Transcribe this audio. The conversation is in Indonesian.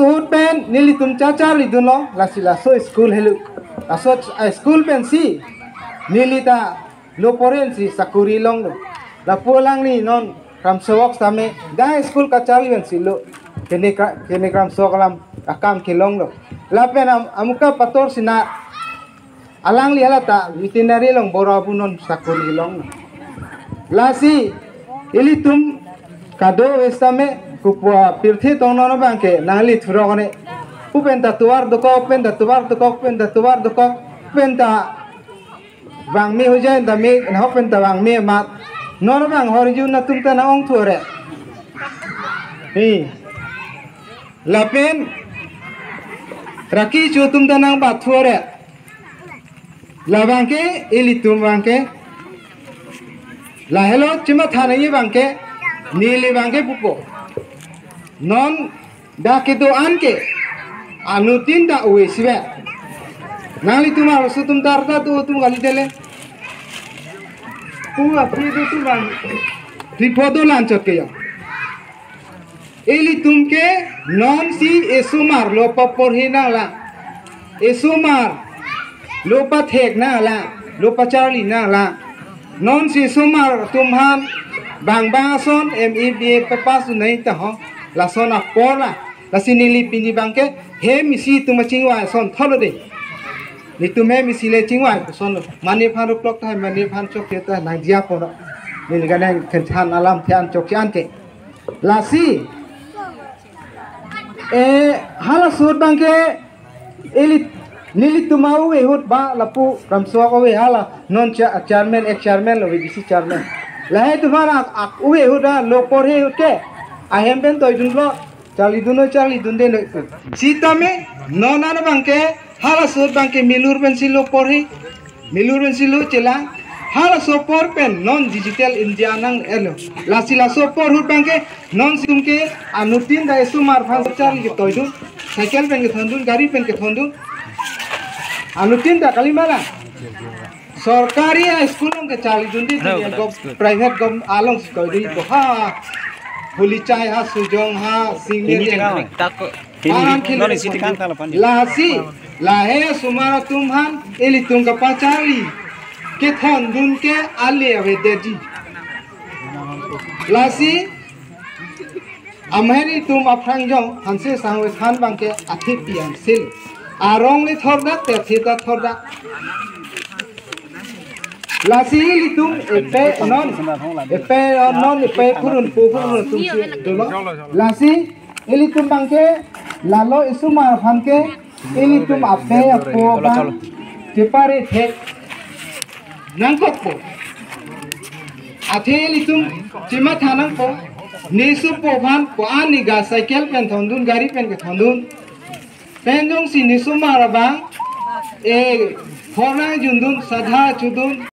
suhut pen nili tum cacar lidun lo lasila so school helu aso school pen si nili ta lo poren si sakuri long lo la pulang ni non kram sewok same da school kacari pen si lo kene kram sewok lam akam kilong lo la pen amuka pator sina alang li halata itinerary long borabu non sakuri long lo la si ili tum kado estame kupua pirthi tono bangke nangli thurogone upenta tuar doko upenta tuar doko upenta tuar doko upenta bangmi hujai dami na upenta bangmi mat nono bang horiju na tumta na ong thuare hi lapen raki chu tumta nang ba thuare la bangke ili tum bangke la hello chima thanayi bangke nili bangke pupo non da kedo anke anutin da uwe sibe nali tuma rasu tum tarta tu tum gali dele puga prido tu bang tripodo lanchot ke ya eli tumke non si esumar lo papor hina la esumar lo pathek na la lo pachari na la non si sumar tumhan bang bason MEBA papa sunai ta ho la son akora la sinili pini bangke he misi tuma chingwa son tholo de ni tume misi le chingwa son mani phan plok ta mani phan chok ke ta na jia por ni ga nang khan alam thian chok chan ke la si hala sur bangke eli nili tumau e hot ba lapu ramso ko we hala non chairman ek chairman lo bisi chairman la he tumara we hoda lo por he ke ahem ben toy dun lo chali dun de sita me nona na bangke hala sur bangke milur ben silo por he milur ben silo chela hala so por pen non digital india nang elo la sila so por hut bangke non sumke anutin da sumar phan chali ke toy dun cycle pen ke thondun gari pen ke thondun anutin da kalimala सरकारी स्कूल के चाली जुंदी प्राइवेट गम आलों को दी तो हा पुलिचाई हा सुजोंग हा सिंगे लासी लाहे सुमारा तुम्हान एली तुम का पाचारी के थन दुन के आले अवे देजी लासी अमहरी तुम अफ्रंग जो हंसे सांवे खान बांके अथि पियान सिल आरोंग ले थोरदा ते थीता थोरदा lasi litung epe non epe purun tum dolo lasi elitum bangke lalo isumar phanke elitum ape apo bang tipare the nangkok po athe elitum chima thanang po nisu po phan po ani ga cycle pen thondun gari pen ke thondun pen jong si nisu mara bang e phona jundun sadha chudun